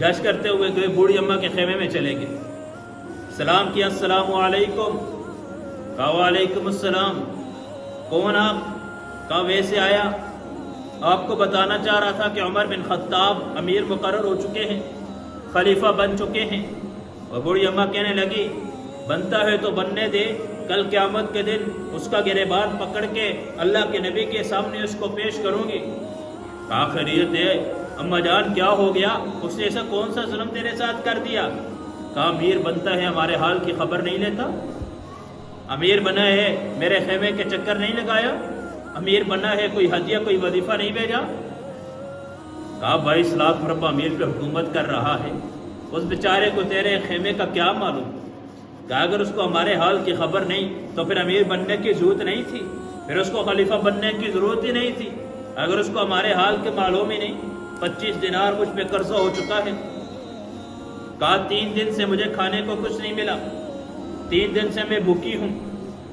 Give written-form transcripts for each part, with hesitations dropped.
گشت کرتے ہوئے گئے بوڑھی اماں کے خیمے میں چلے گئے، سلام کیا، السلام علیکم، کہا وعلیکم السلام، کون آپ؟ کہا ویسے آیا، آپ کو بتانا چاہ رہا تھا کہ عمر بن خطاب امیر مقرر ہو چکے ہیں، خلیفہ بن چکے ہیں۔ اور بوڑھی اماں کہنے لگی بنتا ہے تو بننے دے، کل قیامت کے دن اس کا گریبان پکڑ کے اللہ کے نبی کے سامنے اس کو پیش کروں گی۔ کہا خیریت ہے اماں جان، کیا ہو گیا؟ اس نے ایسا کون سا ظلم تیرے ساتھ کر دیا؟ کہا امیر بنتا ہے ہمارے حال کی خبر نہیں لیتا، امیر بنا ہے میرے خیمے کے چکر نہیں لگایا، امیر بنا ہے کوئی ہدیہ کوئی وظیفہ نہیں بھیجا۔ کہا 22 لاکھ مربع امیر پہ حکومت کر رہا ہے، اس بیچارے کو تیرے خیمے کا کیا معلوم؟ کہا اگر اس کو ہمارے حال کی خبر نہیں تو پھر امیر بننے کی ضرورت نہیں تھی، پھر اس کو خلیفہ بننے کی ضرورت ہی نہیں تھی۔ اگر اس کو ہمارے حال کے معلوم ہی نہیں، 25 دینار مجھ پہ قرضہ ہو چکا ہے۔ کہا 3 دن سے مجھے کھانے کو کچھ نہیں ملا، 3 دن سے میں بھوکی ہوں۔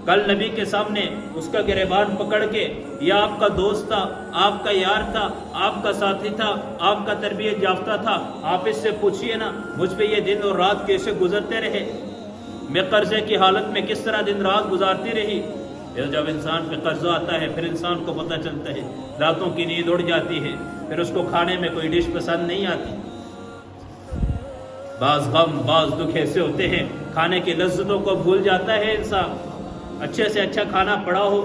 کل نبی کے سامنے اس کا گریبان پکڑ کے، یہ آپ کا دوست تھا، آپ کا یار تھا، آپ کا ساتھی تھا، آپ کا تربیت یافتہ تھا، آپ اس سے پوچھئے نا مجھ پہ یہ دن اور رات کیسے گزرتے رہے، میں قرضے کی حالت میں کس طرح دن رات گزارتی رہی۔ پھر جب انسان پہ قرضہ آتا ہے پھر انسان کو پتہ چلتا ہے، راتوں کی نیند اڑ جاتی ہے، پھر اس کو کھانے میں کوئی ڈش پسند نہیں آتی۔ بعض غم بعض دکھ ایسے ہوتے ہیں، کھانے کی لذتوں کو بھول جاتا ہے انسان۔ اچھے سے اچھا کھانا پڑا ہو،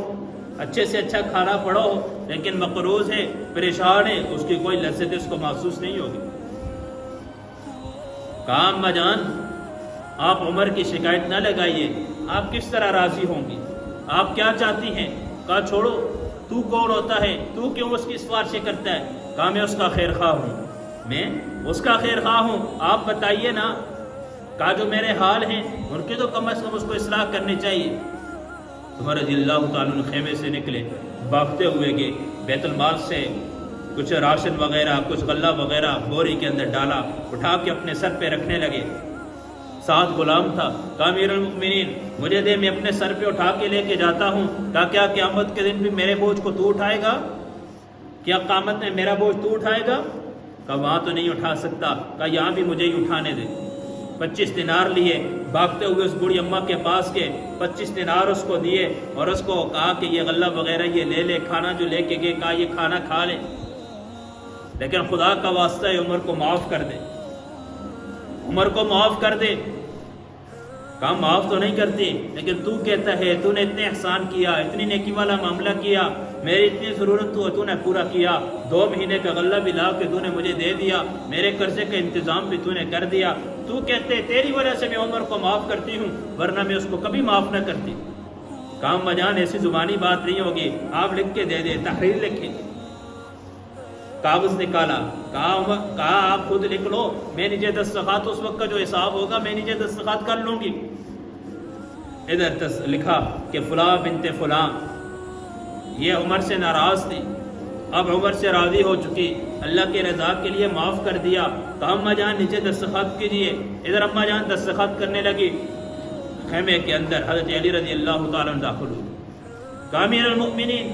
اچھے سے اچھا کھانا پڑا ہو، لیکن مقروض ہے، پریشان ہے، اس کی کوئی لذت اس کو محسوس نہیں ہوگی۔ کہا اماں جان آپ عمر کی شکایت نہ لگائیے، آپ کس طرح راضی ہوں گی، آپ کیا چاہتی ہیں؟ کہا چھوڑو، تو کون ہوتا ہے، تو کیوں اس کی سفارشیں کرتا ہے؟ کہا میں اس کا خیر خواہ ہوں، میں اس کا خیر خواہ ہوں، آپ بتائیے نا۔ کہا جو میرے حال ہیں ان کی تو کم از کم اس کو اصلاح کرنی چاہیے۔ عمر رضی اللہ تعالیٰ عنہ خیمے سے نکلے، بھاگتے ہوئے گئے، بیت المال سے کچھ راشن وغیرہ کچھ غلہ وغیرہ بوری کے اندر ڈالا، اٹھا کے اپنے سر پہ رکھنے لگے۔ ساتھ غلام تھا، کہا امیر المؤمنین مجھے دے، میں اپنے سر پہ اٹھا کے لے کے جاتا ہوں۔ کہا کیا قیامت کے دن بھی میرے بوجھ کو تو اٹھائے گا؟ کیا قیامت میں میرا بوجھ تو اٹھائے گا؟ کہا وہاں تو نہیں اٹھا سکتا، کہا یہاں بھی مجھے ہی اٹھانے دے۔ 25 دینار لیے، بھاگتے ہوئے اس بوڑھی اماں کے پاس کے 25 دینار اس کو دیے اور اس کو کہا کہ یہ غلہ وغیرہ یہ لے لے، کھانا جو لے کے گئے کہا یہ کھانا کھا لے، لیکن خدا کا واسطہ ہے عمر کو معاف کر دے، عمر کو معاف کر دے۔ کہا معاف تو نہیں کرتی، لیکن تو کہتا ہے تو نے اتنے احسان کیا، اتنی نیکی والا معاملہ کیا، میری اتنی ضرورت تو نے پورا کیا، 2 مہینے کا غلہ بھی لا کے تو نے مجھے دے دیا، میرے قرضے کا انتظام بھی تو نے کر دیا، تو کہتے تیری وجہ سے میں عمر کو معاف کرتی ہوں ورنہ میں اس کو کبھی معاف نہ کرتی۔ کہا اماں جان ایسی زبانی بات نہیں ہوگی، آپ لکھ کے دے دے، تحریر لکھیں۔ کاغذ نکالا، کہا آپ خود لکھ لو، میں نیچے دستخط اس وقت کا جو حساب ہوگا میں نیچے دستخط کر لوں گی۔ ادھر لکھا کہ فلاں بنت فلاں یہ عمر سے ناراض تھی، اب عمر سے راضی ہو چکی، اللہ کے رضا کے لیے معاف کر دیا۔ کہا اماں جان نیچے دستخط کیجئے۔ ادھر اماں جان دستخط کرنے لگی۔ خیمے کے اندر حضرت علی رضی اللہ تعالیٰ عنہ داخل ہوئے۔ کہا امیر المؤمنین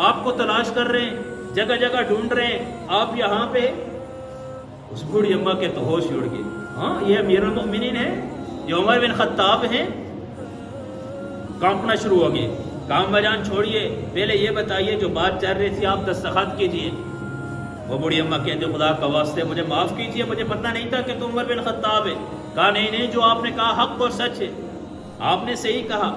آپ کو تلاش کر رہے ہیں، جگہ جگہ ڈھونڈ رہے ہیں، آپ یہاں پہ؟ اس بوڑھی اماں کے تو ہوش اڑ گئے، ہاں یہ امیر المؤمنین ہے، یہ عمر بن خطاب ہیں۔ کانپنا شروع ہو گئے۔ کام بجان چھوڑیے، پہلے یہ بتائیے جو بات چل رہی تھی آپ دستخط کیجئے۔ وہ بوڑھی اماں کہتے خدا کا واسطے مجھے معاف کیجئے، مجھے پتہ نہیں تھا کہ تم عمر بن خطاب ہے۔ کہا نہیں جو آپ نے کہا حق اور سچ ہے، آپ نے صحیح کہا،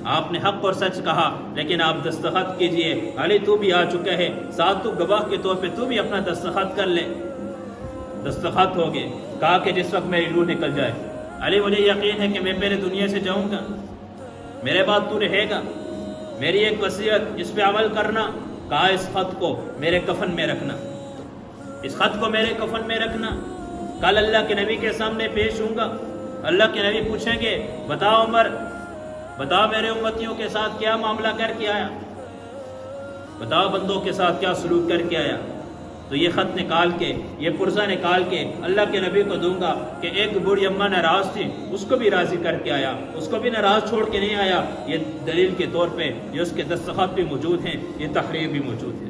آپ نے حق اور سچ کہا، لیکن آپ دستخط کیجئے۔ علی تو بھی آ چکا ہے، ساتھ تو گواہ کے طور پہ تو بھی اپنا دستخط کر لے۔ دستخط ہو گئے۔ کہا کہ جس وقت میری روح نکل جائے، علی مجھے یقین ہے کہ میں پہلے دنیا سے جاؤں گا، میرے بعد تو رہے گا، میری ایک وصیت اس پہ عمل کرنا۔ کہا اس خط کو میرے کفن میں رکھنا، اس خط کو میرے کفن میں رکھنا، کل اللہ کے نبی کے سامنے پیش ہوں گا، اللہ کے نبی پوچھیں گے بتا عمر، بتا میرے امتیوں کے ساتھ کیا معاملہ کر کے آیا، بتا بندوں کے ساتھ کیا سلوک کر کے آیا۔ تو یہ خط نکال کے، یہ پرزہ نکال کے اللہ کے نبی کو دوں گا کہ ایک بوڑھی اماں ناراض تھی، اس کو بھی راضی کر کے آیا، اس کو بھی ناراض چھوڑ کے نہیں آیا۔ یہ دلیل کے طور پہ یہ اس کے دستخط بھی موجود ہیں، یہ تحریر بھی موجود ہے۔